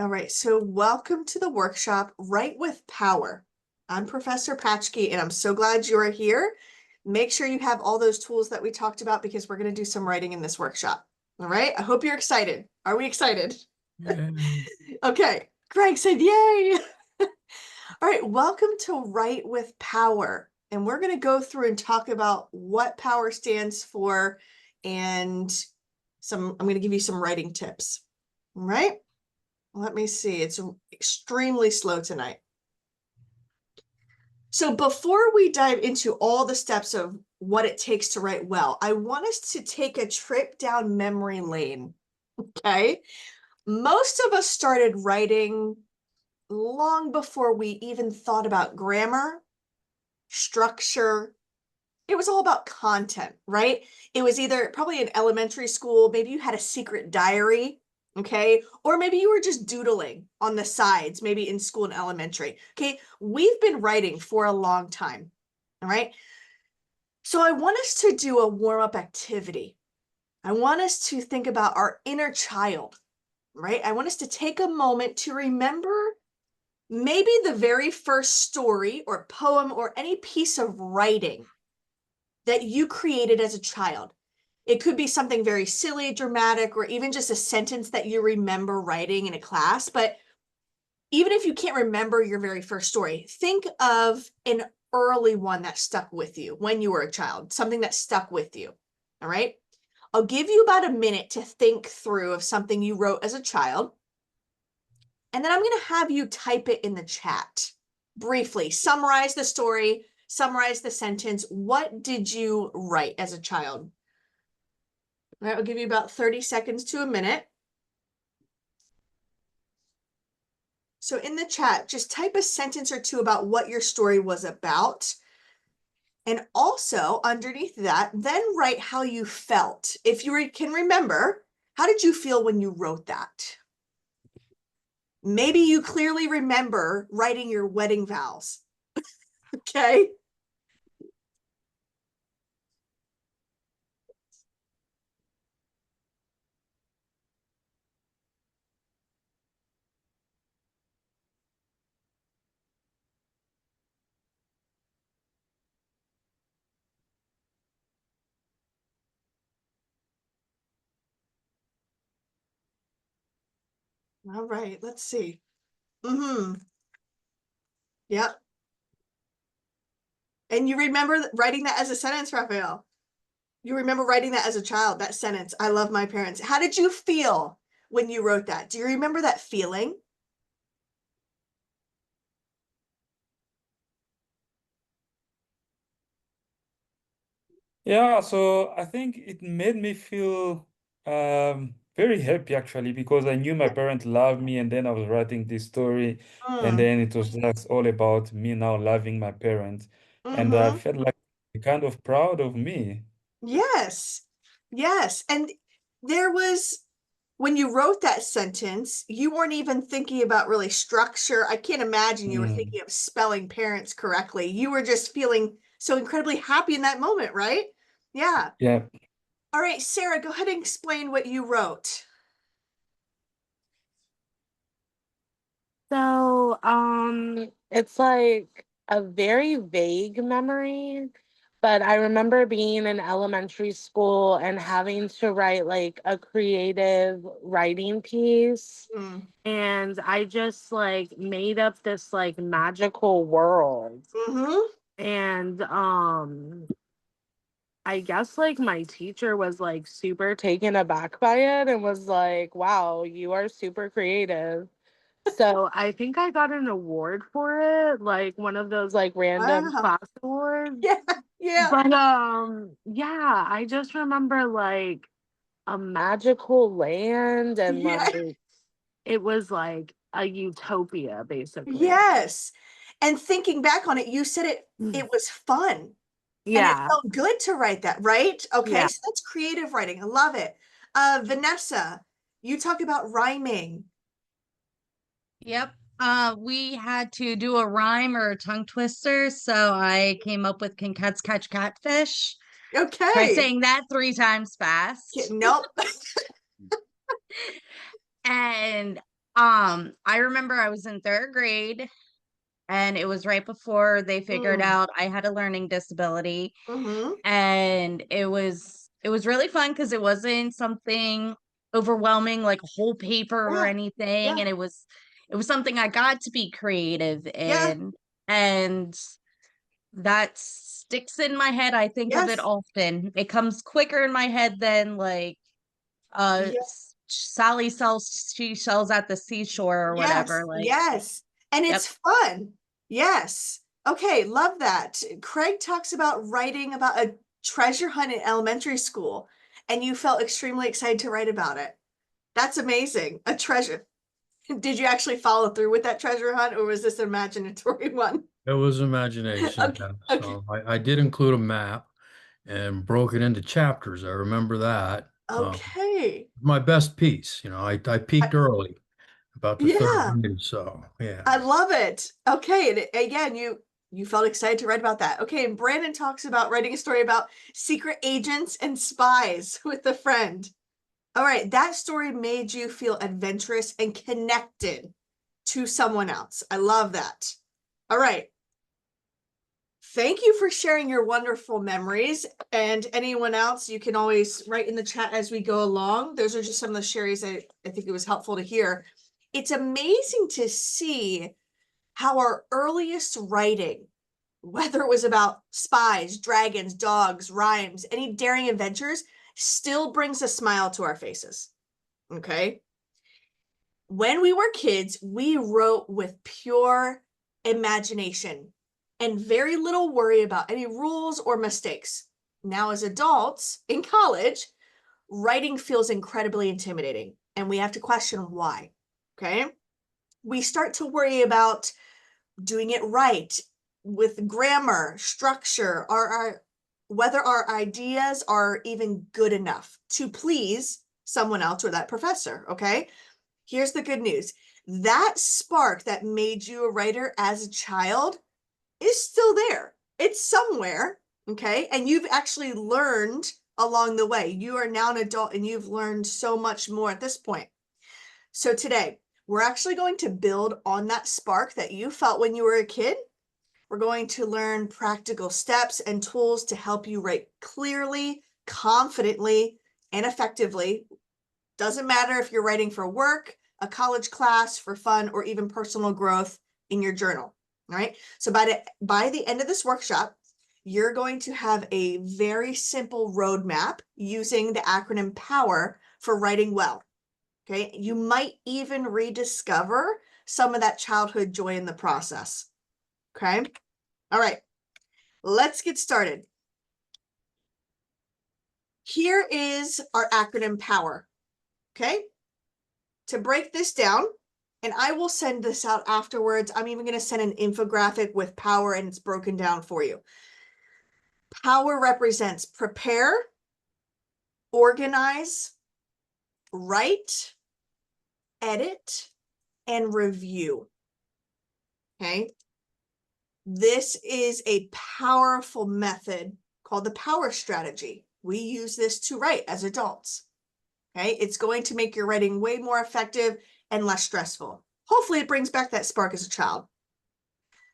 All right, so welcome to the workshop, Write with Power. I'm Professor Patchke, and I'm so glad you are here. Make sure you have all those tools that we talked about because we're going to do some writing in this workshop. All right, I hope you're excited. Are we excited? Yeah. Okay, Greg said yay. All right, welcome to Write with Power. And we're going to go through and talk about what power stands for and I'm going to give you some writing tips. All right? Let me see. It's extremely slow tonight. So before we dive into all the steps of what it takes to write well, I want us to take a trip down memory lane. Okay? Most of us started writing long before we even thought about grammar, structure. It was all about content, right? It was either probably in elementary school, maybe you had a secret diary, okay? Or maybe you were just doodling on the sides, maybe in school and elementary, okay? We've been writing for a long time, all right? So I want us to do a warm-up activity. I want us to think about our inner child, right? I want us to take a moment to remember maybe the very first story or poem or any piece of writing that you created as a child. It could be something very silly, dramatic, or even just a sentence that you remember writing in a class. But even if you can't remember your very first story, think of an early one that stuck with you when you were a child, something that stuck with you. All right. I'll give you about a minute to think through of something you wrote as a child. And then I'm going to have you type it in the chat briefly. Summarize the story, summarize the sentence. What did you write as a child? All right, I'll give you about 30 seconds to a minute. So in the chat, just type a sentence or two about what your story was about. And also underneath that, then write how you felt. If you can remember, how did you feel when you wrote that? Maybe you clearly remember writing your wedding vows. Okay. All right, let's see. Yep. And you remember writing that as a sentence, Raphael? You remember writing that as a child, that sentence, I love my parents. How did you feel when you wrote that? Do you remember that feeling? Yeah, so I think it made me feel very happy actually because I knew my parents loved me and then I was writing this story and Mm. then it was just all about me now loving my parents and I Mm-hmm. felt like kind of proud of me. Yes. Yes. And there was, when you wrote that sentence, you weren't even thinking about really structure. I can't imagine you were Mm, thinking of spelling parents correctly. You were just feeling so incredibly happy in that moment, right? Yeah. yeah. All right, Sarah, go ahead and explain what you wrote. So, it's like a very vague memory, but I remember being in elementary school and having to write like a creative writing piece. Mm. And I just like made up this like magical world. Mm-hmm. And I guess like my teacher was like super taken aback by it and was like, "Wow, you are super creative." So I think I got an award for it, like one of those like random Wow. class awards. Yeah. Yeah. But yeah, I just remember like a magical land and Yeah. like it was like a utopia basically. Yes. And thinking back on it, you said it was fun and it Yeah. felt good to write that, right? Okay, Yeah. so that's creative writing. I love it. Vanessa, you talk about rhyming. Yep. We had to do a rhyme or a tongue twister, so I came up with "Can cats catch catfish?" Try Okay. saying that 3 times Yeah, fast. nope. And I remember I was in third grade, and it was right before they figured Mm. out I had a learning disability. Mm-hmm. And it was really fun because it wasn't something overwhelming like a whole paper or Yeah. anything. Yeah. And it was something I got to be creative Yeah. in. And that sticks in my head. I think of it Yes. often. It comes quicker in my head than like Yeah. Sally sells seashells at the seashore or whatever. Yes. Like, Yes. And yep. it's fun. Yes. Okay. Love that. Craig talks about writing about a treasure hunt in elementary school, and you felt extremely excited to write about it. That's amazing. A treasure. Did you actually follow through with that treasure hunt, or was this an imaginatory one? It was imagination. Okay. Yeah. Okay. So I did include a map and broke it into chapters. I remember that. Okay. My best piece, I peaked early, about the third Yeah. grade. So I yeah. love it. Okay, and again, you felt excited to write about that. Okay, and Brandon talks about writing a story about secret agents and spies with a friend. All right, that story made you feel adventurous and connected to someone else. I love that. All right. Thank you for sharing your wonderful memories. And anyone else, you can always write in the chat as we go along. Those are just some of the shares I think it was helpful to hear. It's amazing to see how our earliest writing, whether it was about spies, dragons, dogs, rhymes, any daring adventures, still brings a smile to our faces. Okay. When we were kids, we wrote with pure imagination and very little worry about any rules or mistakes. Now, as adults in college, writing feels incredibly intimidating, and we have to question why. Okay. We start to worry about doing it right with grammar, structure, whether our ideas are even good enough to please someone else or that professor. Okay. Here's the good news. That spark that made you a writer as a child is still there. It's somewhere. Okay. And you've actually learned along the way. You are now an adult and you've learned so much more at this point. So today, we're actually going to build on that spark that you felt when you were a kid. We're going to learn practical steps and tools to help you write clearly, confidently, and effectively. Doesn't matter if you're writing for work, a college class, for fun, or even personal growth in your journal. All right. So by the end of this workshop, you're going to have a very simple roadmap using the acronym POWER for writing well. Okay. You might even rediscover some of that childhood joy in the process. Okay. All right. Let's get started. Here is our acronym POWER. Okay. To break this down, and I will send this out afterwards. I'm even going to send an infographic with POWER and it's broken down for you. POWER represents prepare, organize, write, edit, and review. Okay. This is a powerful method called the POWER strategy. We use this to write as adults. Okay. It's going to make your writing way more effective and less stressful. Hopefully it brings back that spark as a child.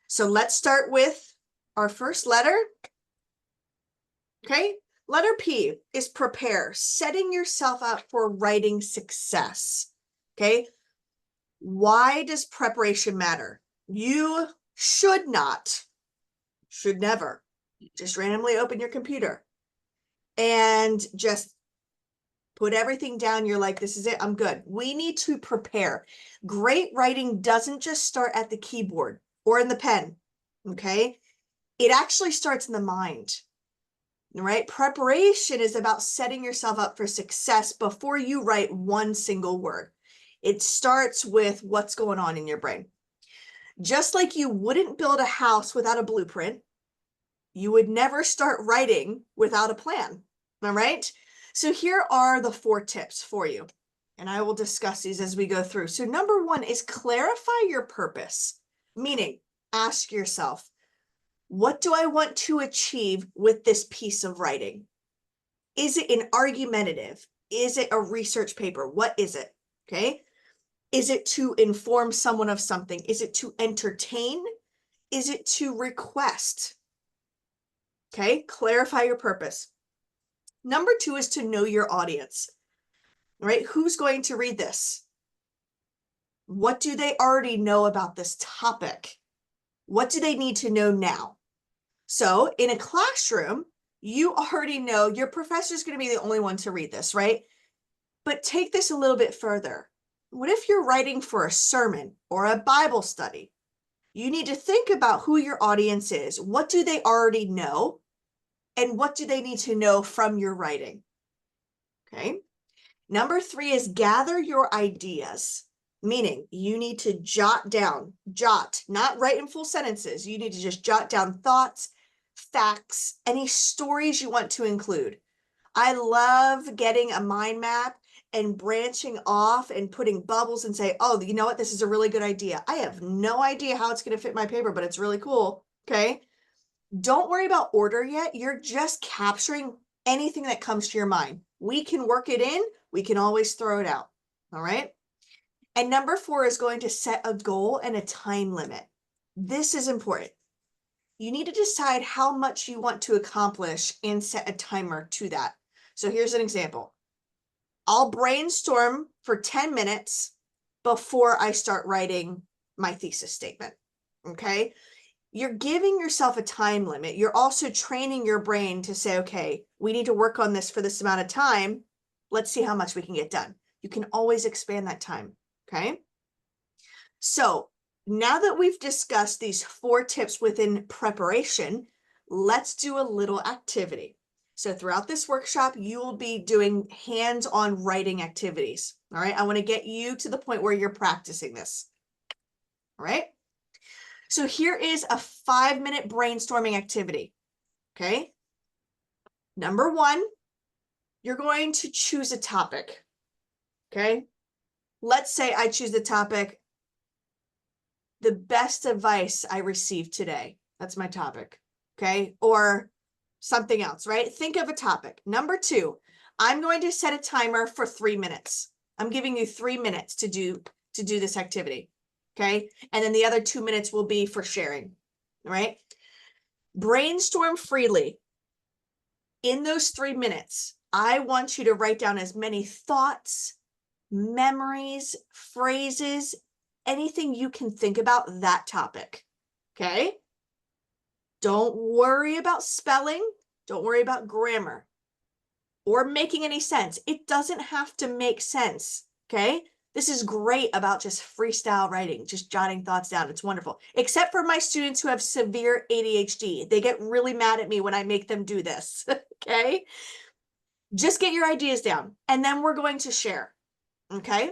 So let's start with our first letter. Okay. Letter P is prepare, setting yourself up for writing success. Okay. Why does preparation matter? You should never just randomly open your computer and just put everything down. You're like, this is it. I'm good. We need to prepare. Great writing doesn't just start at the keyboard or in the pen. Okay. It actually starts in the mind. Right? Preparation is about setting yourself up for success before you write one single word. It starts with what's going on in your brain. Just like you wouldn't build a house without a blueprint, you would never start writing without a plan. All right. So here are the 4 tips for you, and I will discuss these as we go through. So number 1 is clarify your purpose, meaning ask yourself, what do I want to achieve with this piece of writing? Is it an argumentative? Is it a research paper? What is it? Okay. Is it to inform someone of something? Is it to entertain? Is it to request? Okay, clarify your purpose. Number 2 is to know your audience, right? Who's going to read this? What do they already know about this topic? What do they need to know now? So in a classroom, you already know your professor is going to be the only one to read this, right? But take this a little bit further. What if you're writing for a sermon or a Bible study? You need to think about who your audience is. What do they already know? And what do they need to know from your writing? Okay. Number 3 is gather your ideas, meaning you need to jot, not write in full sentences. You need to just jot down thoughts, facts, any stories you want to include. I love getting a mind map and branching off and putting bubbles and say, oh, you know what? This is a really good idea. I have no idea how it's going to fit my paper, but it's really cool. Okay. Don't worry about order yet. You're just capturing anything that comes to your mind. We can work it in. We can always throw it out. All right. And number 4 is going to set a goal and a time limit. This is important. You need to decide how much you want to accomplish and set a timer to that. So here's an example. I'll brainstorm for 10 minutes before I start writing my thesis statement. Okay. You're giving yourself a time limit. You're also training your brain to say, okay, we need to work on this for this amount of time. Let's see how much we can get done. You can always expand that time. Okay. So now that we've discussed these 4 tips within preparation, let's do a little activity. So throughout this workshop, you will be doing hands-on writing activities. All right. I want to get you to the point where you're practicing this. All right. So here is a 5-minute brainstorming activity. Okay. Number 1, you're going to choose a topic. Okay. Let's say I choose the topic, the best advice I received today. That's my topic. Okay. Or something else, right? Think of a topic. Number 2, I'm going to set a timer for 3 minutes. I'm giving you 3 minutes to do this activity. Okay. And then the other 2 minutes will be for sharing. All right. Brainstorm freely. In those 3 minutes, I want you to write down as many thoughts, memories, phrases, anything you can think about that topic. Okay. Don't worry about spelling. Don't worry about grammar or making any sense. It doesn't have to make sense. Okay. This is great about just freestyle writing, just jotting thoughts down. It's wonderful. Except for my students who have severe ADHD. They get really mad at me when I make them do this. Okay. Just get your ideas down and then we're going to share. Okay.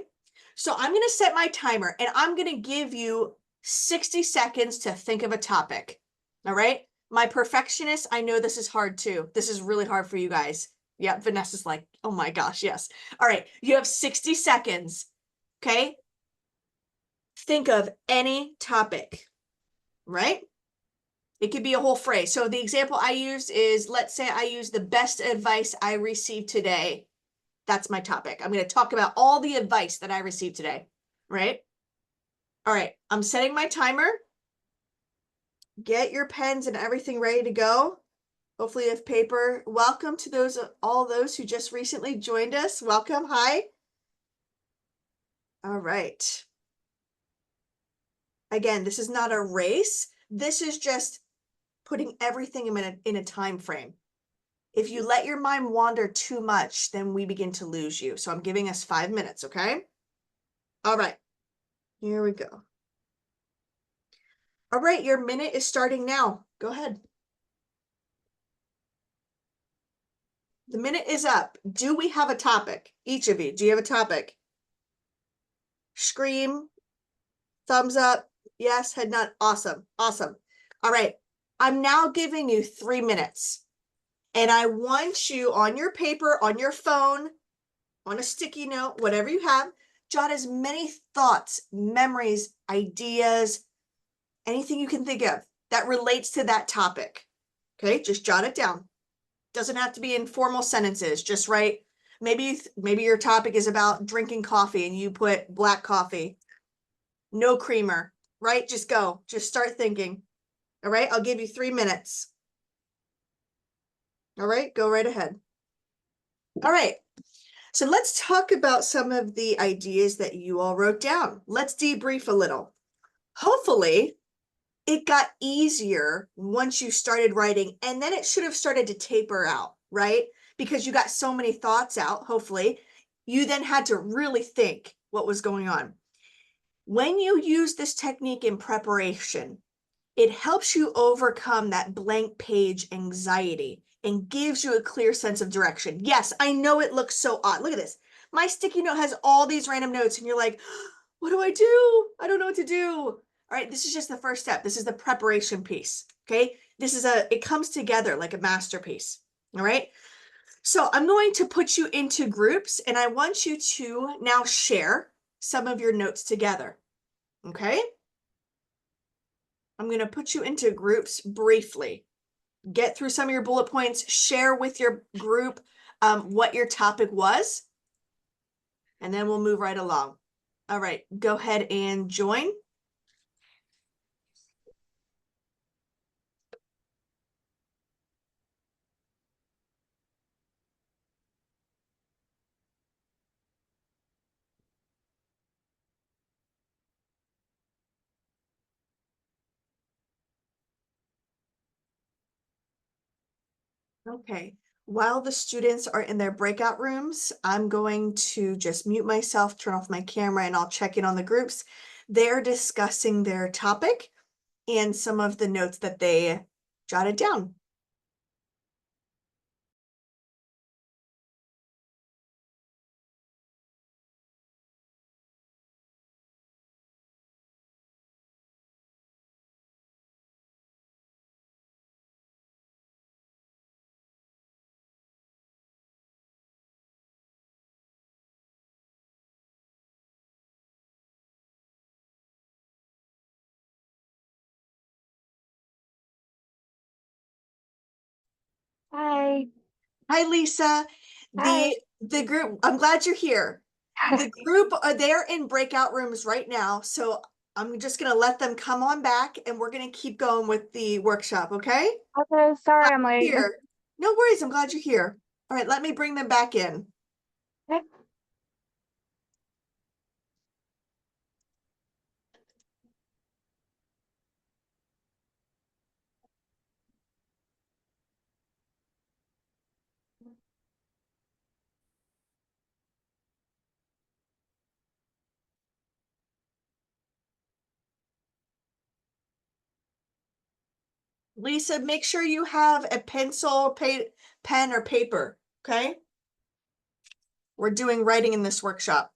So I'm going to set my timer and I'm going to give you 60 seconds to think of a topic. All right. My perfectionist, I know this is hard too. This is really hard for you guys. Yeah. Vanessa's like, oh my gosh. Yes. All right. You have 60 seconds. Okay. Think of any topic, right? It could be a whole phrase. So the example I used is, let's say I use the best advice I received today. That's my topic. I'm going to talk about all the advice that I received today, right? All right. I'm setting my timer. Get your pens and everything ready to go. Hopefully you have paper. Welcome to all those who just recently joined us. Welcome. Hi. All right. Again, this is not a race. This is just putting everything in a time frame. If you let your mind wander too much, then we begin to lose you. So I'm giving us 5 minutes, okay? All right, here we go. All right, your minute is starting now. Go ahead. The minute is up. Do we have a topic? Each of you, do you have a topic? Scream, thumbs up, yes, head nod, awesome, awesome. All right, I'm now giving you 3 minutes. And I want you on your paper, on your phone, on a sticky note, whatever you have, jot as many thoughts, memories, ideas, anything you can think of that relates to that topic. Okay, just jot it down. Doesn't have to be in formal sentences. Just write, Maybe your topic is about drinking coffee and you put black coffee, no creamer, right? Just go, just start thinking. All right, I'll give you 3 minutes. All right, go right ahead. All right, so let's talk about some of the ideas that you all wrote down. Let's debrief a little. Hopefully, it got easier once you started writing, and then it should have started to taper out, right? Because you got so many thoughts out, hopefully. You then had to really think what was going on. When you use this technique in preparation, it helps you overcome that blank page anxiety and gives you a clear sense of direction. Yes, I know it looks so odd. Look at this. My sticky note has all these random notes, and you're like, what do I do? I don't know what to do. All right, this is just the first step. This is the preparation piece. Okay, it comes together like a masterpiece. All right, so I'm going to put you into groups, and I want you to now share some of your notes together. Okay, I'm going to put you into groups briefly. Get through some of your bullet points, share with your group what your topic was, and then we'll move right along. All right, go ahead and join. Okay, while the students are in their breakout rooms, I'm going to just mute myself, turn off my camera, and I'll check in on the groups. They're discussing their topic and some of the notes that they jotted down. Hi. Hi, Lisa. Hi. The group, I'm glad you're here. The group, they're in breakout rooms right now, so I'm just gonna let them come on back and we're gonna keep going with the workshop, okay? Okay, sorry I'm late. Here. No worries, I'm glad you're here. All right, let me bring them back in. Okay. Lisa, make sure you have a pencil, pen, or paper, okay? We're doing writing in this workshop.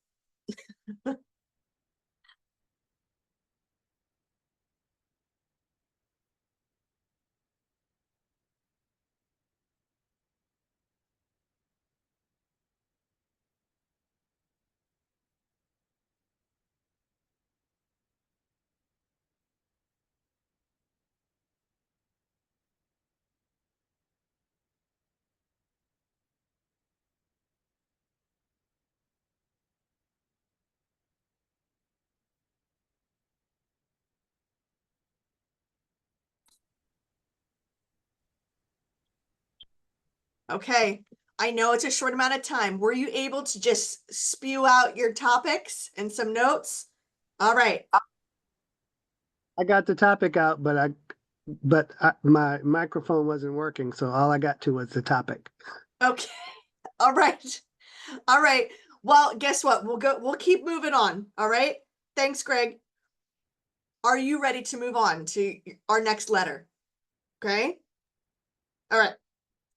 Okay, I know it's a short amount of time. Were you able to just spew out your topics and some notes? All right. I got the topic out, but my microphone wasn't working, so all I got to was the topic. Okay. All right. All right. Well, guess what? We'll keep moving on. All right. Thanks, Greg. Are you ready to move on to our next letter? Okay. All right.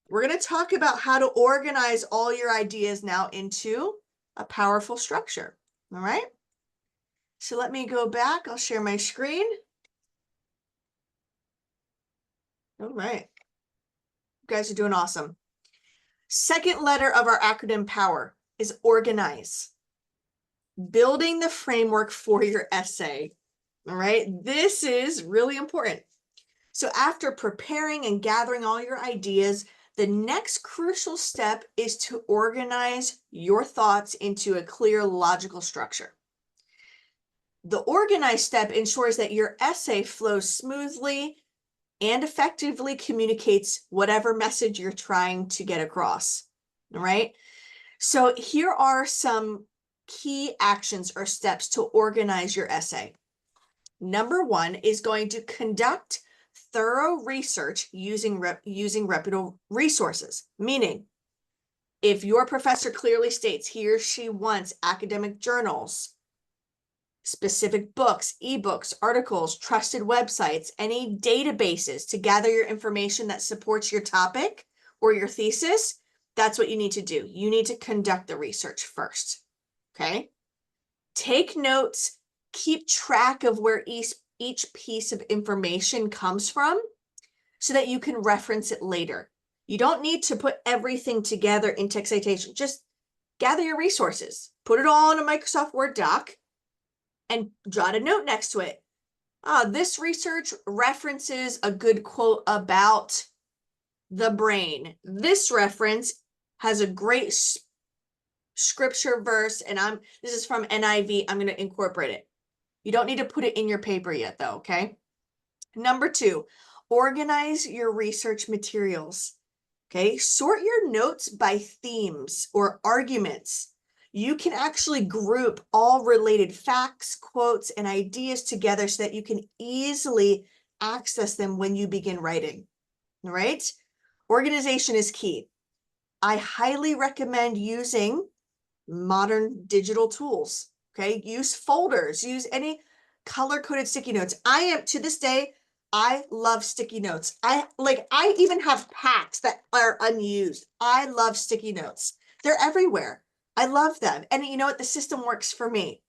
We're going to talk about how to organize all your ideas now into a powerful structure. All right. So let me go back. I'll share my screen. All right. You guys are doing awesome. Second letter of our acronym POWER is organize. Building the framework for your essay. All right. This is really important. So after preparing and gathering all your ideas, The next crucial step is to organize your thoughts into a clear logical structure. The organized step ensures that your essay flows smoothly and effectively communicates whatever message you're trying to get across. All right. So here are some key actions or steps to organize your essay. Number one is going to conduct thorough research using reputable resources, meaning if your professor clearly states he or she wants academic journals, specific books, ebooks, articles, trusted websites, any databases to gather your information that supports your topic or your thesis, that's what you need to do. You need to conduct the research first, okay? Take notes, keep track of where each piece of information comes from so that you can reference it later. You don't need to put everything together in text citation. Just gather your resources, put it all in a Microsoft Word doc, and jot a note next to it. This research references a good quote about the brain. This reference has a great scripture verse, and this is from NIV. I'm going to incorporate it. You don't need to put it in your paper yet, though, okay? Number two, organize your research materials. Okay, sort your notes by themes or arguments. You can actually group all related facts, quotes, and ideas together so that you can easily access them when you begin writing. All right? Organization is key. I highly recommend using modern digital tools. Okay, use folders, use any color-coded sticky notes. To this day, I love sticky notes. I even have packs that are unused. I love sticky notes. They're everywhere. I love them. And you know what? The system works for me.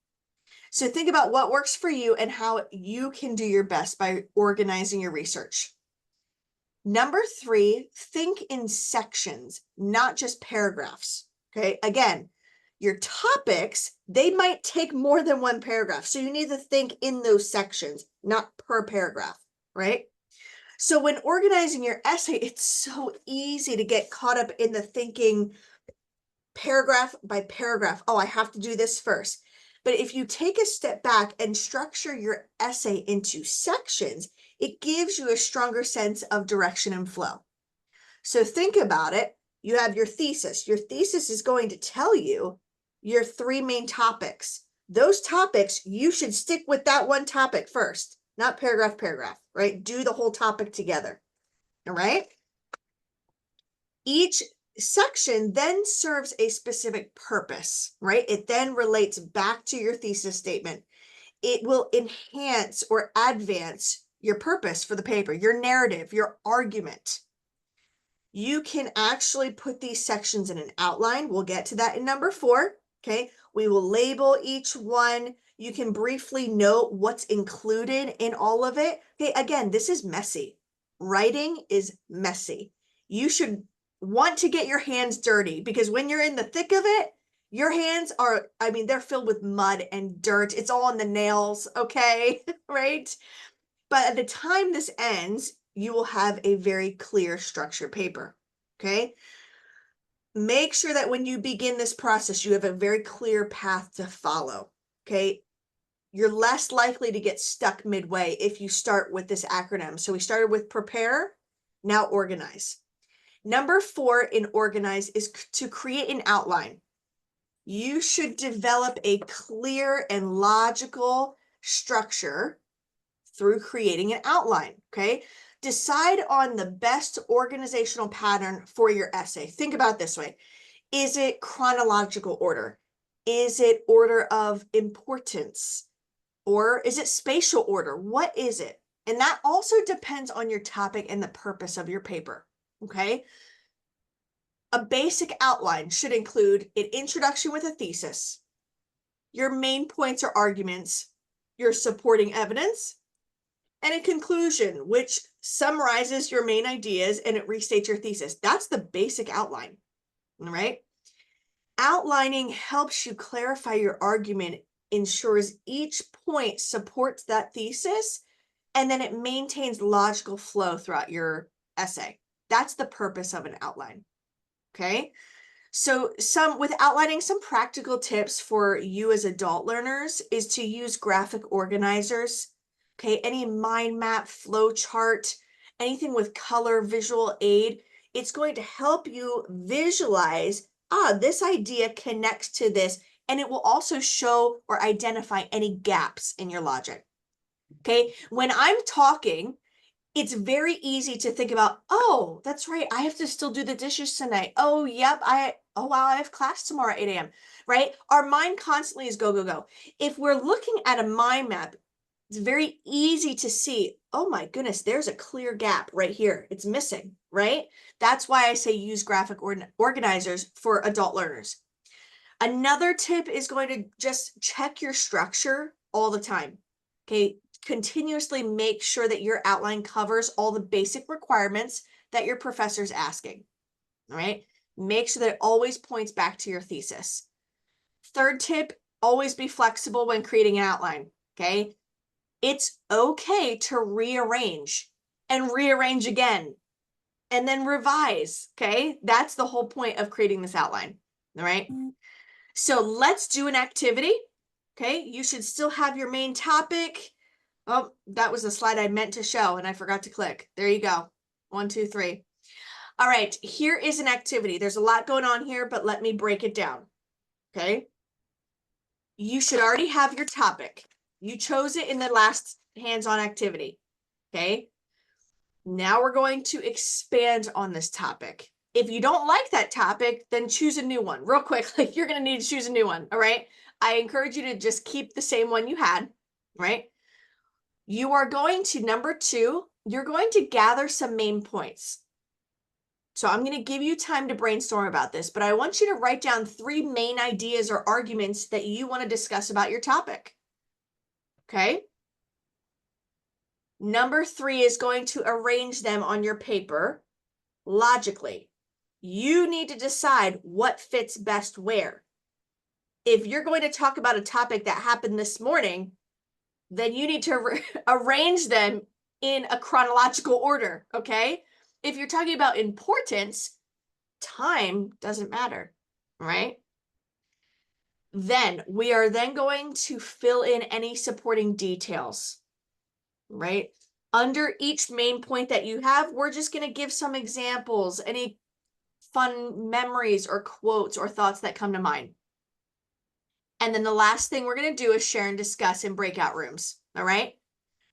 So think about what works for you and how you can do your best by organizing your research. Number three, think in sections, not just paragraphs. Okay, again, your topics, they might take more than one paragraph. So you need to think in those sections, not per paragraph, right? So when organizing your essay, it's so easy to get caught up in the thinking paragraph by paragraph. Oh, I have to do this first. But if you take a step back and structure your essay into sections, it gives you a stronger sense of direction and flow. So think about it. You have your thesis. Your thesis is going to tell you your three main topics. Those topics, you should stick with that one topic first, not paragraph, right? Do the whole topic together, all right? Each section then serves a specific purpose, right? It then relates back to your thesis statement. It will enhance or advance your purpose for the paper, your narrative, your argument. You can actually put these sections in an outline. We'll get to that in number 4, okay? We will label each one. You can briefly note what's included in all of it. Okay, again, this is messy. Writing is messy. You should want to get your hands dirty because when you're in the thick of it, your hands are, they're filled with mud and dirt. It's all on the nails, okay, right? But at the time this ends, you will have a very clear structured paper, okay? Make sure that when you begin this process, you have a very clear path to follow, okay? You're less likely to get stuck midway if you start with this acronym. So we started with prepare, now organize. Number 4 in organize is to create an outline. You should develop a clear and logical structure through creating an outline, okay? Decide on the best organizational pattern for your essay. Think about it this way. Is it chronological order? Is it order of importance? Or is it spatial order? What is it? And that also depends on your topic and the purpose of your paper, okay? A basic outline should include an introduction with a thesis, your main points or arguments, your supporting evidence, and a conclusion, which summarizes your main ideas and it restates your thesis. That's the basic outline, all right? Outlining helps you clarify your argument, ensures each point supports that thesis, and then it maintains logical flow throughout your essay. That's the purpose of an outline. Okay. So with outlining some practical tips for you as adult learners is to use graphic organizers. Okay. Any mind map, flow chart, anything with color, visual aid, it's going to help you visualize, this idea connects to this, and it will also show or identify any gaps in your logic. Okay. When I'm talking, it's very easy to think about, oh, that's right, I have to still do the dishes tonight. Oh, yep, oh, wow, I have class tomorrow at 8 a.m., right? Our mind constantly is go, go, go. If we're looking at a mind map, it's very easy to see, oh my goodness, there's a clear gap right here. It's missing, right? That's why I say use graphic organizers for adult learners. Another tip is going to just check your structure all the time. Okay, continuously make sure that your outline covers all the basic requirements that your professor's asking. All right, make sure that it always points back to your thesis. Third tip, always be flexible when creating an outline. Okay, it's okay to rearrange and rearrange again and then revise. Okay, that's the whole point of creating this outline. All right. So let's do an activity. Okay, you should still have your main topic. Oh, that was a slide I meant to show and I forgot to click. There you go. 1, 2, 3. All right, here is an activity. There's a lot going on here, but let me break it down. Okay. You should already have your topic. You chose it in the last hands-on activity. Okay. Now we're going to expand on this topic. If you don't like that topic, then choose a new one real quick. Like you're going to need to choose a new one. All right. I encourage you to just keep the same one you had. Right. You are going to, number 2, you're going to gather some main points. So I'm going to give you time to brainstorm about this, but I want you to write down 3 main ideas or arguments that you want to discuss about your topic. Okay. Number 3 is going to arrange them on your paper logically. You need to decide what fits best where. If you're going to talk about a topic that happened this morning, then you need to arrange them in a chronological order, okay? If you're talking about importance, time doesn't matter, right? Then we are then going to fill in any supporting details, right? Under each main point that you have, we're just going to give some examples, any fun memories or quotes or thoughts that come to mind. And then the last thing we're going to do is share and discuss in breakout rooms. All right.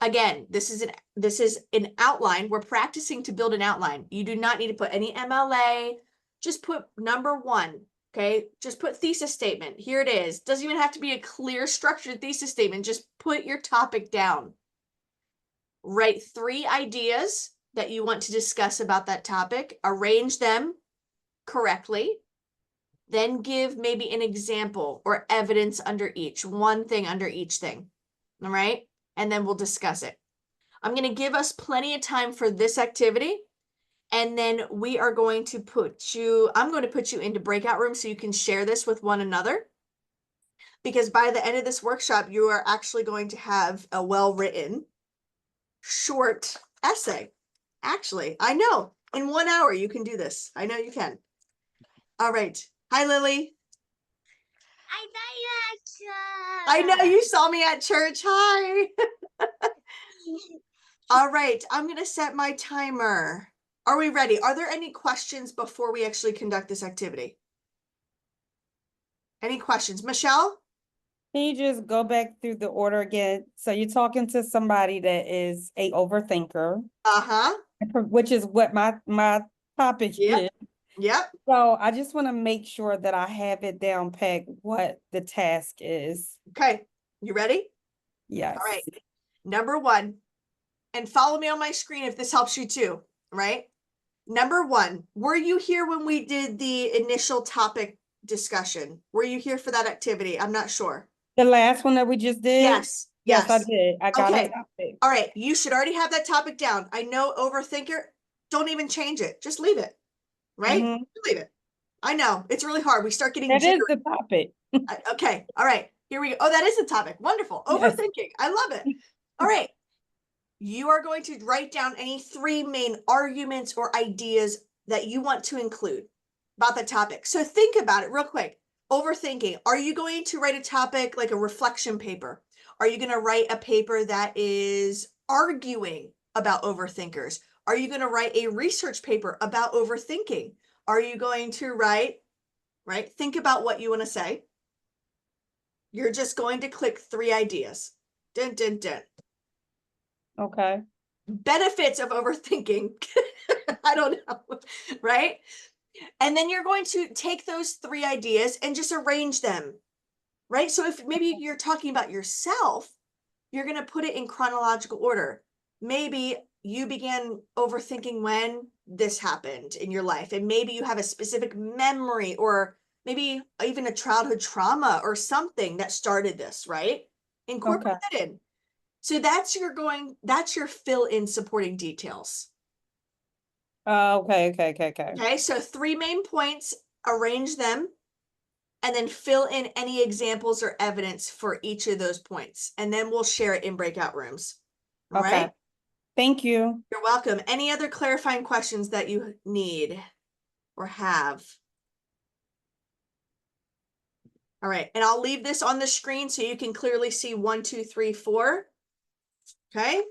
Again, this is an outline. We're practicing to build an outline. You do not need to put any MLA. Just put number 1. Okay. Just put thesis statement. Here it is. Doesn't even have to be a clear structured thesis statement. Just put your topic down. Write 3 ideas that you want to discuss about that topic. Arrange them correctly. Then give maybe an example or evidence under each, one thing under each thing. All right. And then we'll discuss it. I'm going to give us plenty of time for this activity. And then we are going to I'm going to put you into breakout rooms so you can share this with one another. Because by the end of this workshop, you are actually going to have a well-written short essay. Actually, I know in 1 hour you can do this. I know you can. All right. Hi, Lily. I know you saw me at church. Hi. All right. I'm going to set my timer. Are we ready? Are there any questions before we actually conduct this activity? Any questions? Michelle? Can you just go back through the order again? So you're talking to somebody that is a overthinker. Uh-huh. Which is what my topic is. Yep. So I just want to make sure that I have it down pat what the task is. Okay. You ready? Yes. All right. Number 1, and follow me on my screen if this helps you too, right? Number 1, were you here when we did the initial topic discussion? Were you here for that activity? I'm not sure. The last one that we just did? Yes. Yes, I did. I got a topic. All right. You should already have that topic down. I know overthinker. Don't even change it. Just leave it. Right? Leave it. I know. It's really hard. We start getting That jittery. is the topic. Okay. All right. Here we go. Oh, that is the topic. Wonderful. Overthinking. I love it. All right. you are going to write down any 3 main arguments or ideas that you want to include about the topic. So think about it real quick. Overthinking. Are you going to write a topic like a reflection paper? Are you going to write a paper that is arguing about overthinkers? Are you going to write a research paper about overthinking? Are you going to write, right? Think about what you want to say. You're just going to click 3 ideas. Dun, dun, dun. Okay. Benefits of overthinking. I don't know, right? And then you're going to take those 3 ideas and just arrange them, right? So if maybe you're talking about yourself, you're going to put it in chronological order. Maybe you began overthinking when this happened in your life, and maybe you have a specific memory or maybe even a childhood trauma or something that started this, right? Incorporate that in. So that's your fill in supporting details. Okay. Okay, so 3 main points, arrange them, and then fill in any examples or evidence for each of those points. And then we'll share it in breakout rooms. All Okay. right? Thank you. You're welcome. Any other clarifying questions that you need or have? All right, and I'll leave this on the screen so you can clearly see 1, 2, 3, 4. Okay.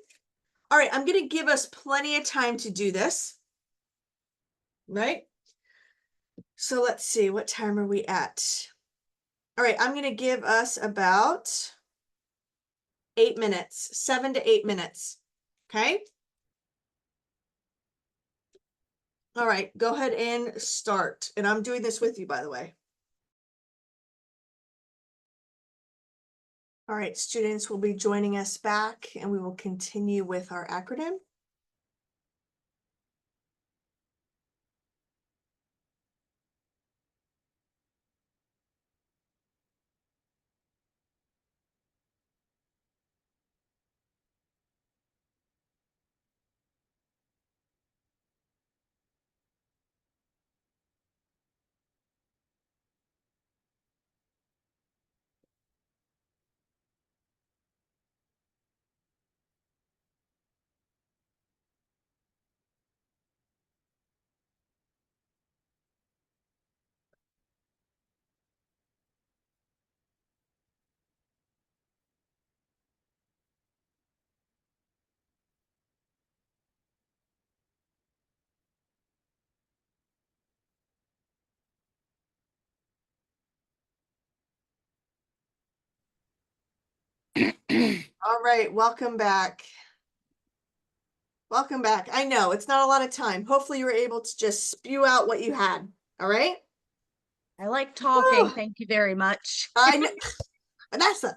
All right, I'm going to give us plenty of time to do this. Right? So let's see, what time are we at? All right, I'm going to give us about 8 minutes, 7 to 8 minutes. Okay. All right, go ahead and start. And I'm doing this with you, by the way. All right, students will be joining us back and we will continue with our acronym. All right, welcome back. Welcome back. I know it's not a lot of time. Hopefully you were able to just spew out what you had. All right. I like talking. Whew. Thank you very much. I know. Vanessa.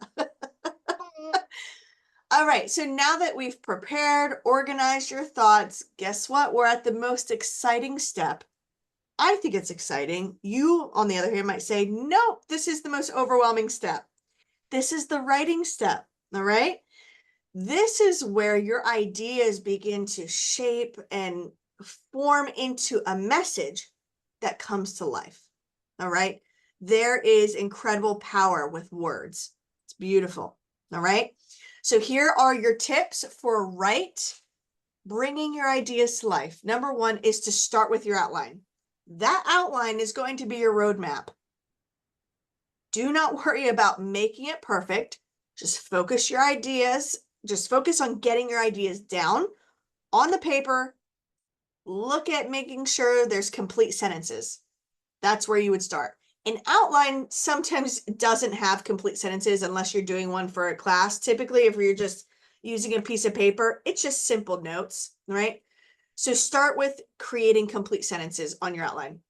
All right, so now that we've prepared, organized your thoughts, guess what? We're at the most exciting step. I think it's exciting. You, on the other hand, might say, no, this is the most overwhelming step. This is the writing step, all right? This is where your ideas begin to shape and form into a message that comes to life, all right? There is incredible power with words. It's beautiful, all right? So here are your tips for bringing your ideas to life. Number 1 is to start with your outline. That outline is going to be your roadmap. Do not worry about making it perfect. Just focus your ideas. Just focus on getting your ideas down on the paper. Look at making sure there's complete sentences. That's where you would start. An outline sometimes doesn't have complete sentences unless you're doing one for a class. Typically, if you're just using a piece of paper, it's just simple notes, right? So start with creating complete sentences on your outline.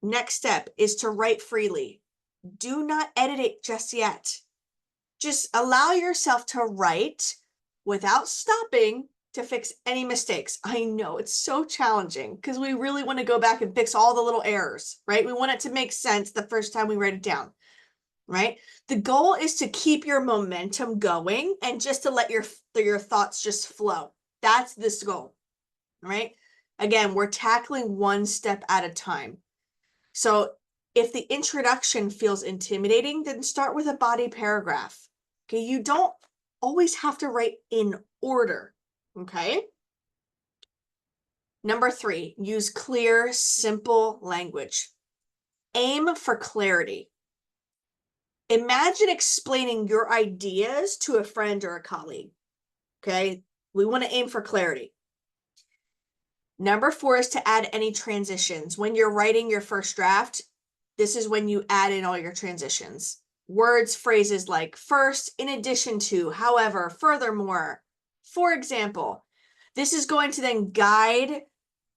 Next step is to write freely. Do not edit it just yet. Just allow yourself to write without stopping to fix any mistakes. I know it's so challenging because we really want to go back and fix all the little errors, right? We want it to make sense the first time we write it down, right? The goal is to keep your momentum going and just to let your thoughts just flow. That's this goal, right? Again, we're tackling one step at a time. So if the introduction feels intimidating, then start with a body paragraph. Okay, you don't always have to write in order, okay? Number 3, use clear, simple language. Aim for clarity. Imagine explaining your ideas to a friend or a colleague, okay? We want to aim for clarity. Number 4 is to add any transitions. When you're writing your first draft, this is when you add in all your transitions. Words, phrases like first, in addition to, however, furthermore, for example. This is going to then guide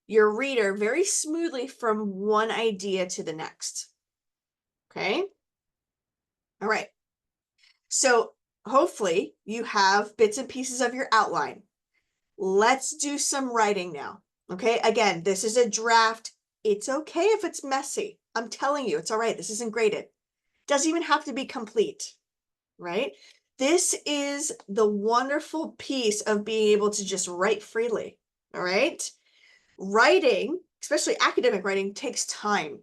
your reader very smoothly from one idea to the next. Okay? All right. So hopefully you have bits and pieces of your outline. Let's do some writing now. Okay? Again, this is a draft. It's okay if it's messy. I'm telling you, it's all right. This isn't graded. Doesn't even have to be complete, right? This is the wonderful piece of being able to just write freely, all right? Writing, especially academic writing, takes time.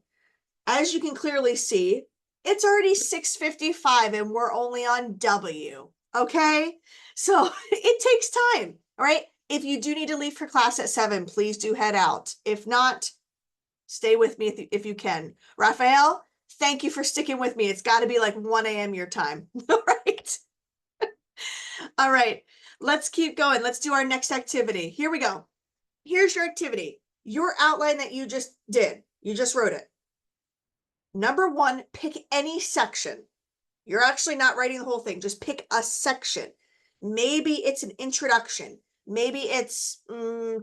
As you can clearly see, it's already 6:55 and we're only on W, okay? So it takes time, all right? If you do need to leave for class at 7, please do head out. If not, stay with me if you can. Raphael, thank you for sticking with me. It's got to be like 1 a.m. your time, all right? All right, let's keep going. Let's do our next activity. Here we go. Here's your activity. Your outline that you just did. You just wrote it. Number 1, pick any section. You're actually not writing the whole thing. Just pick a section. Maybe it's an introduction. Maybe it's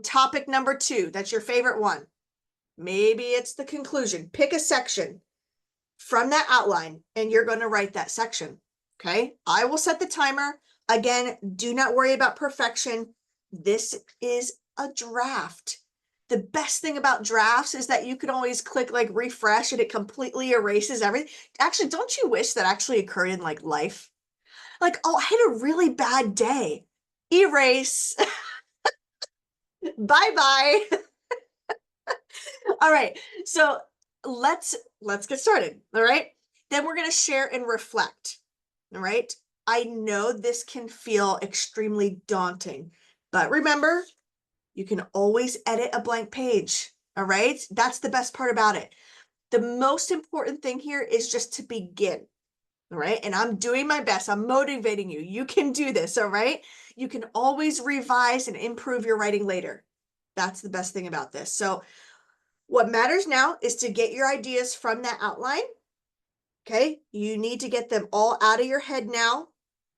topic number 2. That's your favorite one. Maybe it's the conclusion. Pick a section from that outline and you're going to write that section. Okay. I will set the timer. Again, do not worry about perfection. This is a draft. The best thing about drafts is that you can always click like refresh and it completely erases everything. Actually, don't you wish that actually occurred in like life? Like, oh, I had a really bad day. Erase. Bye-bye. All right. So let's get started. All right. Then we're going to share and reflect. All right. I know this can feel extremely daunting, but remember, you can always edit a blank page. All right. That's the best part about it. The most important thing here is just to begin. All right. And I'm doing my best. I'm motivating you. You can do this. All right. You can always revise and improve your writing later. That's the best thing about this. So what matters now is to get your ideas from that outline. Okay. You need to get them all out of your head now.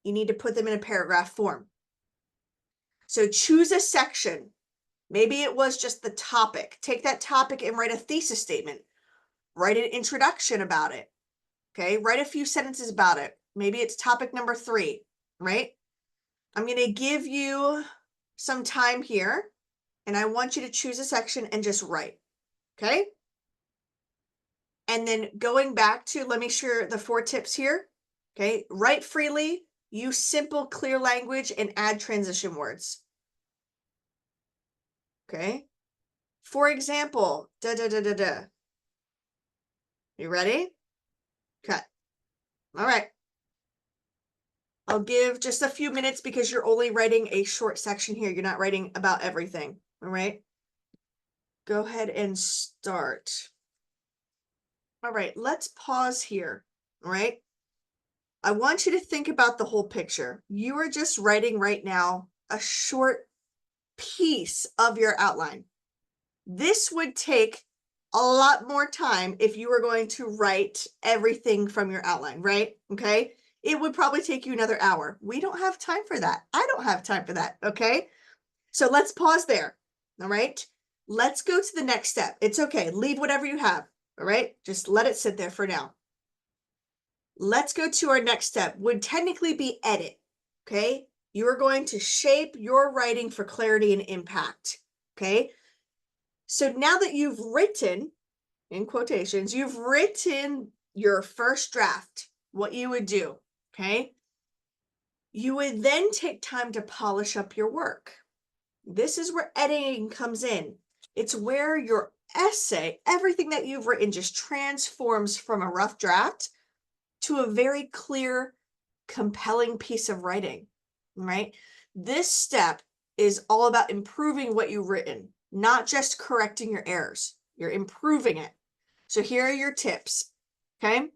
You need to put them in a paragraph form. So choose a section. Maybe it was just the topic. Take that topic and write a thesis statement. Write an introduction about it. Okay. Write a few sentences about it. Maybe it's topic number 3, right? I'm going to give you some time here and I want you to choose a section and just write. Okay. And then going back to, let me share the 4 tips here. Okay. Write freely, use simple, clear language, and add transition words. Okay. For example, da da da da da. You ready? Cut. All right. I'll give just a few minutes because you're only writing a short section here. You're not writing about everything. All right. Go ahead and start. All right, let's pause here. All right. I want you to think about the whole picture. You are just writing right now a short piece of your outline. This would take a lot more time if you were going to write everything from your outline, right? Okay. It would probably take you another hour. We don't have time for that. I don't have time for that. Okay. So let's pause there. All right. Let's go to the next step. It's okay. Leave whatever you have. All right. Just let it sit there for now. Let's go to our next step. Would technically be edit. Okay. You are going to shape your writing for clarity and impact. Okay. So now that you've written, in quotations, you've written your first draft, what you would do. Okay. You would then take time to polish up your work. This is where editing comes in. It's where your essay, everything that you've written, just transforms from a rough draft to a very clear, compelling piece of writing. right? This step is all about improving what you've written, not just correcting your errors. You're improving it. So here are your tips, okay?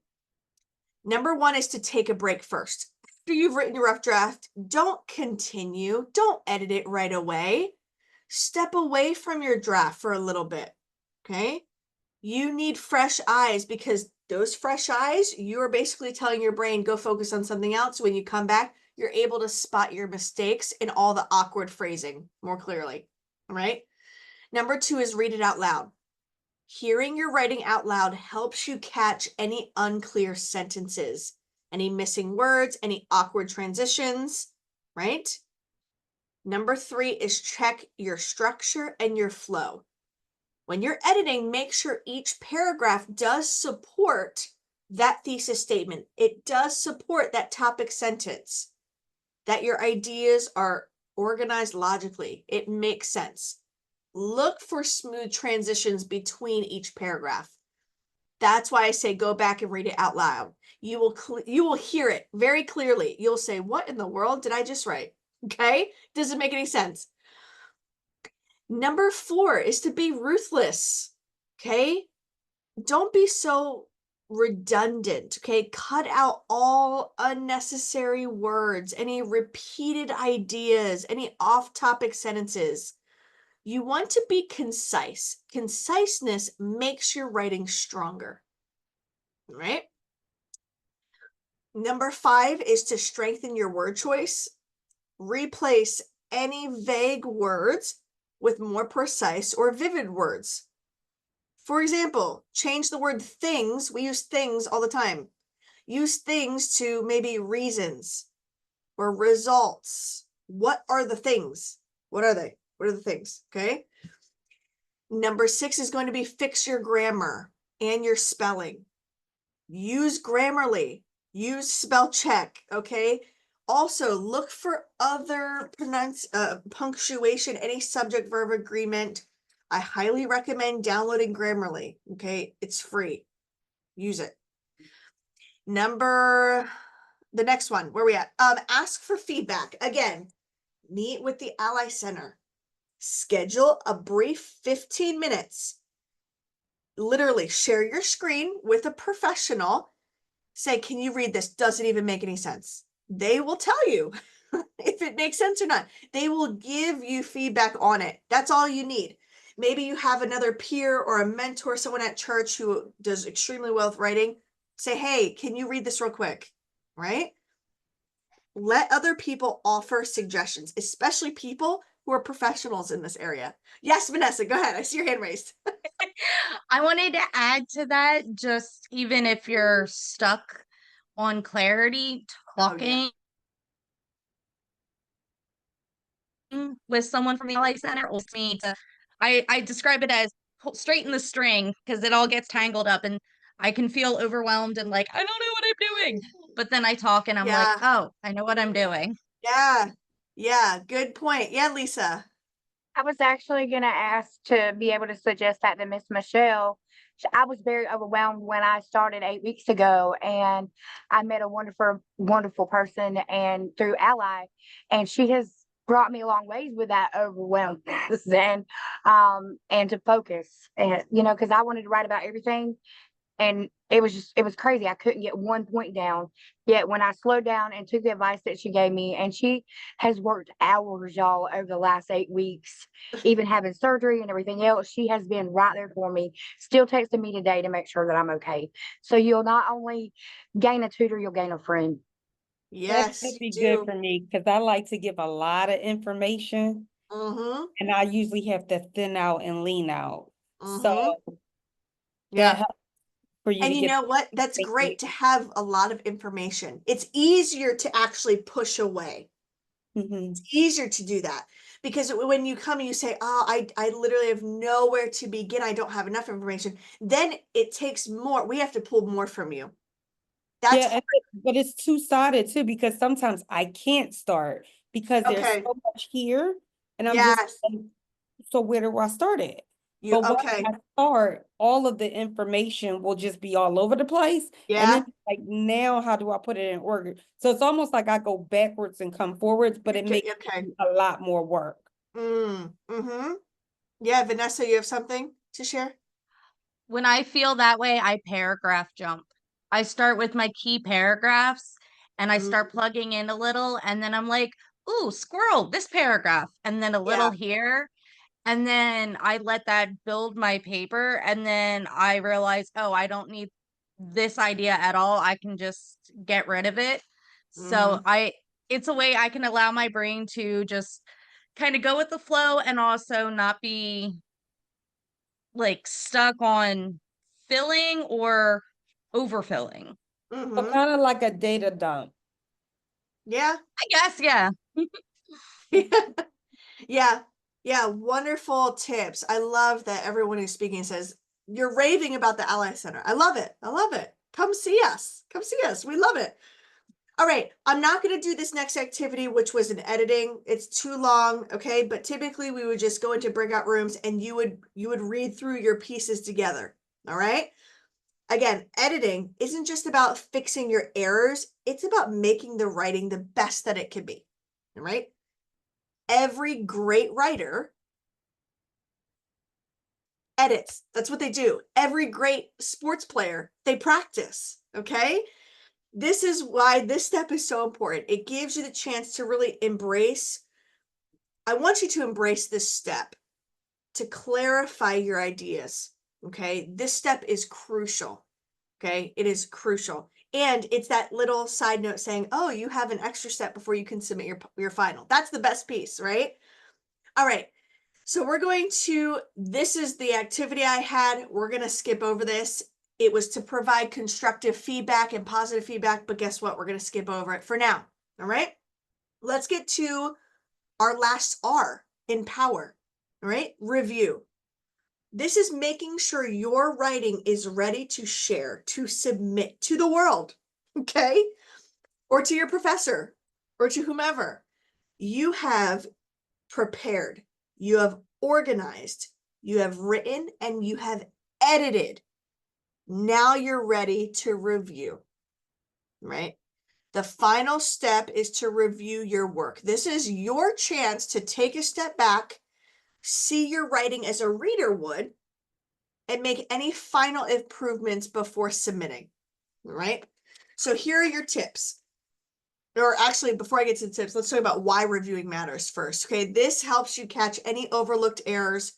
Number one is to take a break first. After you've written your rough draft, don't continue. Don't edit it right away. Step away from your draft for a little bit, okay? You need fresh eyes, because those fresh eyes, you are basically telling your brain, go focus on something else. When you come back, you're able to spot your mistakes and all the awkward phrasing more clearly, all right? Number two is read it out loud. Hearing your writing out loud helps you catch any unclear sentences, any missing words, any awkward transitions, right? Number three is check your structure and your flow. When you're editing, make sure each paragraph does support that thesis statement. It does support that topic sentence, that your ideas are organized logically. It makes sense. Look for smooth transitions between each paragraph. That's why I say go back and read it out loud. You will hear it very clearly. You'll say, what in the world did I just write? Okay? Doesn't make any sense. Number four is to be ruthless. Okay? Don't be so redundant. Okay? Cut out all unnecessary words, any repeated ideas, any off-topic sentences. You want to be concise. Conciseness makes your writing stronger, right? Number five is to strengthen your word choice. Replace any vague words with more precise or vivid words. For example, change the word things. We use things all the time. Use things to maybe reasons or results. What are the things? What are they? What are the things? Okay. Number six is going to be fix your grammar and your spelling. Use Grammarly, use spell check, okay? Also, look for other punctuation, any subject verb agreement. I highly recommend downloading Grammarly, okay? It's free. Use it. The next one, where we at? Ask for feedback. Again, meet with the Ally Center. Schedule a brief 15 minutes. Literally share your screen with a professional. Say, can you read this? Does it even make any sense? They will tell you if it makes sense or not. They will give you feedback on it. That's all you need. Maybe you have another peer or a mentor, someone at church who does extremely well with writing. Say, hey, can you read this real quick? Right? Let other people offer suggestions, especially people who are professionals in this area. Yes, Vanessa, go ahead. I see your hand raised. I wanted to add to that, just even if you're stuck on clarity, talking with someone from the Ally Center will me to, I describe it as straighten the string, because it all gets tangled up and I can feel overwhelmed and like, I don't know what I'm doing. But then I talk and I'm like, oh, I know what I'm doing. Yeah. Yeah. Good point. Yeah, Lisa. I was actually going to ask to be able to suggest that to Miss Michelle. I was very overwhelmed when I started 8 weeks ago, and I met a wonderful, wonderful person and through Ally, and she has brought me a long ways with that overwhelmness and to focus, and because I wanted to write about everything. And it was crazy. I couldn't get one point down. Yet when I slowed down and took the advice that she gave me, and she has worked hours, y'all, over the last 8 weeks, even having surgery and everything else, she has been right there for me, still texting me today to make sure that I'm okay. So you'll not only gain a tutor, you'll gain a friend. That Yes, could be you good do. for me because I like to give a lot of information Mm-hmm. and I usually have to thin out and lean out. So Mm-hmm. that Yeah. helps for you And to you get. know what? That's great to have a lot of information. It's easier to actually push away. Mhm. It's easier to do that because when you come and you say, oh, I literally have nowhere to begin. I don't have enough information. Then it takes more. We have to pull more from you. That's Yeah, but it's two-sided too, because sometimes I can't start because there's okay. so much here and I'm just Yes. like, so where do I start at? You But once okay? I start, all of the information will just be all over the place. And Yeah. then like now, how do I put it in order? So it's almost like I go backwards and come forwards, but it makes Okay. a lot more work. Mm-hmm. Yeah, Vanessa, you have something to share? When I feel that way, I paragraph jump. I start with my key paragraphs and I start plugging in a little, and then I'm like, ooh, squirrel, this paragraph, and then a little here. And then I let that build my paper, and then I realize, oh, I don't need this idea at all. I can just get rid of it. So it's a way I can allow my brain to just kind of go with the flow and also not be like stuck on filling or overfilling. So kind of like a data dump. Yeah. I guess, yeah. Yeah. Yeah. Wonderful tips. I love that everyone who's speaking says you're raving about the Ally Center. I love it. I love it. Come see us. Come see us. We love it. All right. I'm not going to do this next activity, which was an editing. It's too long. Okay. But typically we would just go into breakout rooms and you would read through your pieces together. All right. Again, editing isn't just about fixing your errors. It's about making the writing the best that it can be. All right. Every great writer edits. That's what they do. Every great sports player, they practice. Okay. This is why this step is so important. It gives you the chance to really embrace. I want you to embrace this step to clarify your ideas. Okay. This step is crucial. Okay. It is crucial. And it's that little side note saying, oh, you have an extra step before you can submit your final. That's the best piece, right? All right. So we're going to, this is the activity I had. We're going to skip over this. It was to provide constructive feedback and positive feedback, but guess what? We're going to skip over it for now. All right. Let's get to our last R in power. All right. Review. This is making sure your writing is ready to share, to submit to the world. Okay. Or to your professor or to whomever. You have prepared, you have organized, you have written, and you have edited. Now you're ready to review, right? The final step is to review your work. This is your chance to take a step back, see your writing as a reader would, and make any final improvements before submitting, right? So here are your tips. Or actually, before I get to the tips, let's talk about why reviewing matters first. Okay, this helps you catch any overlooked errors.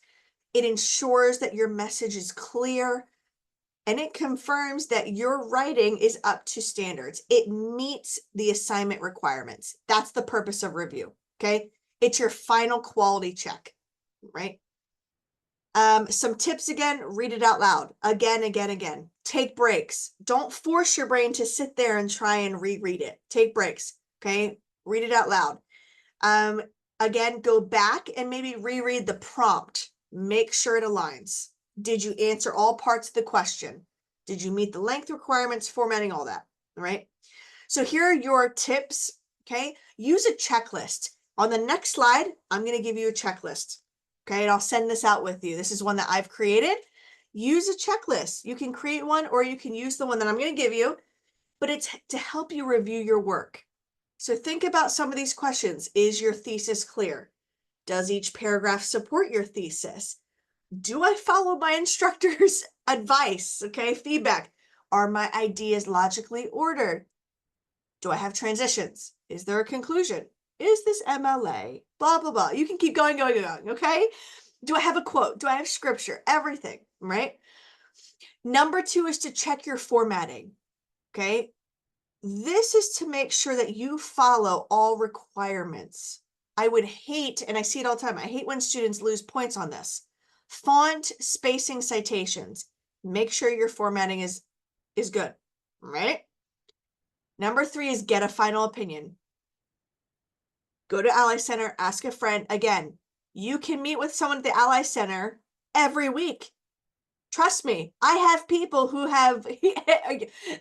It ensures that your message is clear, and it confirms that your writing is up to standards. It meets the assignment requirements. That's the purpose of review. Okay, it's your final quality check, right? Some tips again, read it out loud again. Take breaks. Don't force your brain to sit there and try and reread it. Take breaks. Okay, read it out loud. Again, go back and maybe reread the prompt. Make sure it aligns. Did you answer all parts of the question? Did you meet the length requirements, formatting, all that? All right. So here are your tips. Okay, use a checklist. On the next slide, I'm going to give you a checklist. Okay, and I'll send this out with you. This is one that I've created. Use a checklist. You can create one or you can use the one that I'm going to give you, but it's to help you review your work. So think about some of these questions. Is your thesis clear? Does each paragraph support your thesis? Do I follow my instructor's advice? Okay, feedback. Are my ideas logically ordered? Do I have transitions? Is there a conclusion? Is this MLA? Blah, blah, blah. You can keep going, okay? Do I have a quote? Do I have scripture? Everything, right? Number 2 is to check your formatting, okay? This is to make sure that you follow all requirements. I would hate, and I see it all the time, I hate when students lose points on this. Font, spacing, citations. Make sure your formatting is good, right? Number 3 is get a final opinion. Go to Ally Center, ask a friend. Again, you can meet with someone at the Ally Center every week. Trust me, I have people who have,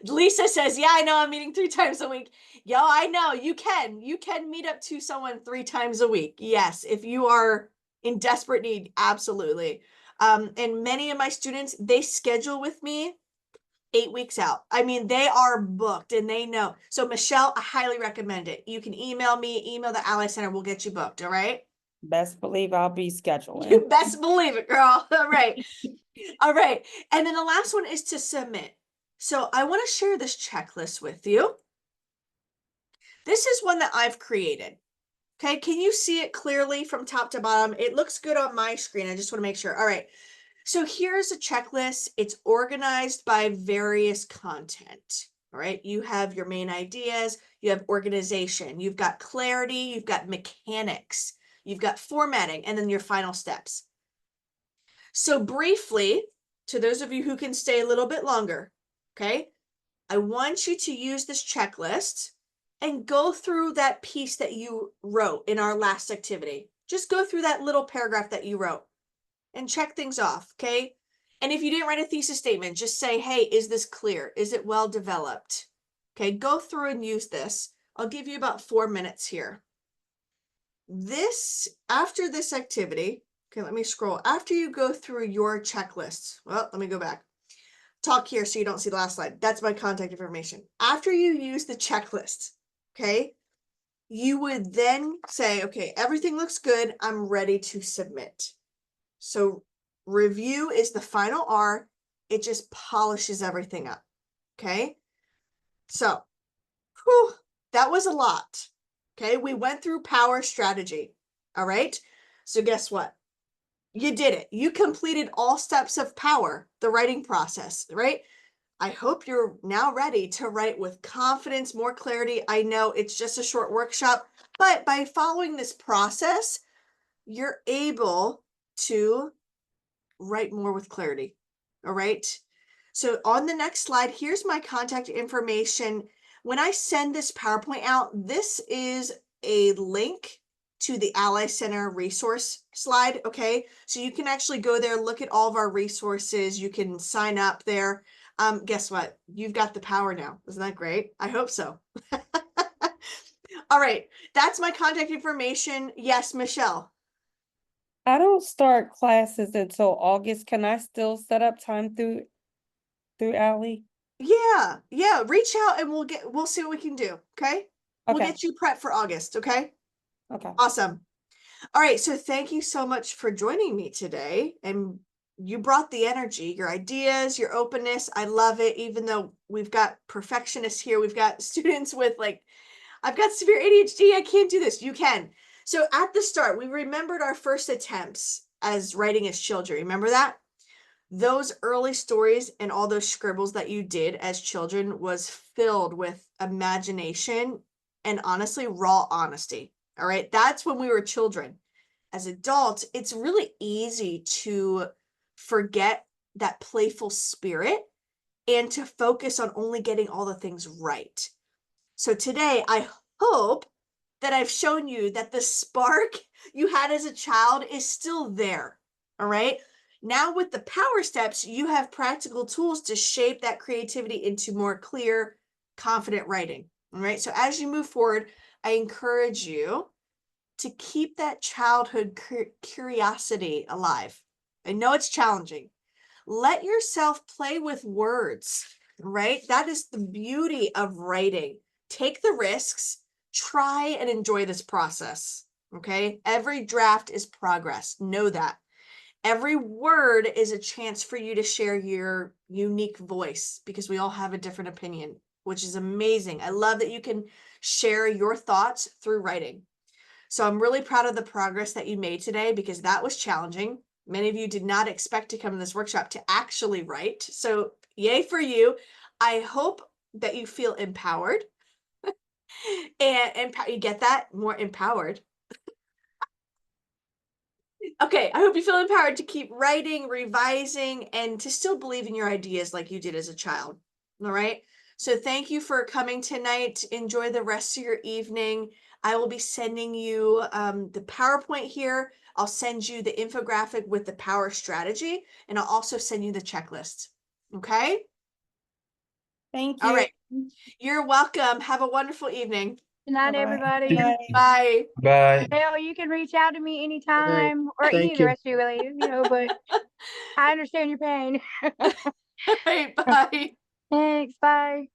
Lisa says, yeah, I know I'm meeting 3 times a week. Yo, I know you can meet up to someone 3 times a week. Yes, if you are in desperate need, absolutely. And many of my students, they schedule with me 8 weeks out. I mean, they are booked and they know. So Michelle, I highly recommend it. You can email me, email the Ally Center, we'll get you booked, all right? Best believe I'll be scheduling. You best believe it, girl. All right. All right. And then the last one is to submit. So I want to share this checklist with you. This is one that I've created. Okay, can you see it clearly from top to bottom? It looks good on my screen. I just want to make sure. All right. So here's a checklist. It's organized by various content. All right. You have your main ideas, you have organization, you've got clarity, you've got mechanics, you've got formatting, and then your final steps. So briefly, to those of you who can stay a little bit longer, okay, I want you to use this checklist and go through that piece that you wrote in our last activity. Just go through that little paragraph that you wrote and check things off, okay? And if you didn't write a thesis statement, just say, hey, is this clear? Is it well developed? Okay, go through and use this. I'll give you about 4 minutes here. After this activity, okay, let me scroll. After you go through your checklist, well, let me go back. Talk here so you don't see the last slide. That's my contact information. After you use the checklist, okay, you would then say, okay, everything looks good. I'm ready to submit. So review is the final R. It just polishes everything up. Okay. So whew, that was a lot. Okay. We went through power strategy. All right. So guess what? You did it. You completed all steps of power, the writing process, right? I hope you're now ready to write with confidence, more clarity. I know it's just a short workshop, but by following this process, you're able to write more with clarity. All right. So on the next slide, here's my contact information. When I send this PowerPoint out, this is a link to the Ally Center resource slide. Okay. So you can actually go there, look at all of our resources. You can sign up there. Guess what? You've got the power now. Isn't that great? I hope so. All right. That's my contact information. Yes, Michelle. I don't start classes until August. Can I still set up time through Ally? Yeah. Reach out and we'll see what we can do. Okay. We'll Okay. get you prepped for August. Okay. Okay. Awesome. All right. So thank you so much for joining me today. And you brought the energy, your ideas, your openness. I love it. Even though we've got perfectionists here, we've got students with like, I've got severe ADHD. I can't do this. You can. So at the start, we remembered our first attempts as writing as children. Remember that? Those early stories and all those scribbles that you did as children was filled with imagination and honestly raw honesty. All right. That's when we were children. As adults, it's really easy to forget that playful spirit and to focus on only getting all the things right. So today, I hope that I've shown you that the spark you had as a child is still there. All right. Now, with the power steps, you have practical tools to shape that creativity into more clear, confident writing. All right. So, as you move forward, I encourage you to keep that childhood curiosity alive. I know it's challenging. Let yourself play with words, right? That is the beauty of writing. Take the risks, try and enjoy this process. Okay. Every draft is progress. Know that. Every word is a chance for you to share your unique voice because we all have a different opinion, which is amazing. I love that you can share your thoughts through writing. So I'm really proud of the progress that you made today because that was challenging. Many of you did not expect to come to this workshop to actually write. So yay for you. I hope that you feel empowered and you get that more empowered. Okay, I hope you feel empowered to keep writing, revising, and to still believe in your ideas like you did as a child. All right. So thank you for coming tonight. Enjoy the rest of your evening. I will be sending you the PowerPoint here. I'll send you the infographic with the power strategy, and I'll also send you the checklist. Okay. Thank All you. right. You're welcome. Have a wonderful evening. Good night, Bye-bye. everybody. Bye. Bye. Bye. Hell, you can reach out to me anytime, or any Thank of the you. rest of you really, but I understand your pain. Bye. Thanks, bye.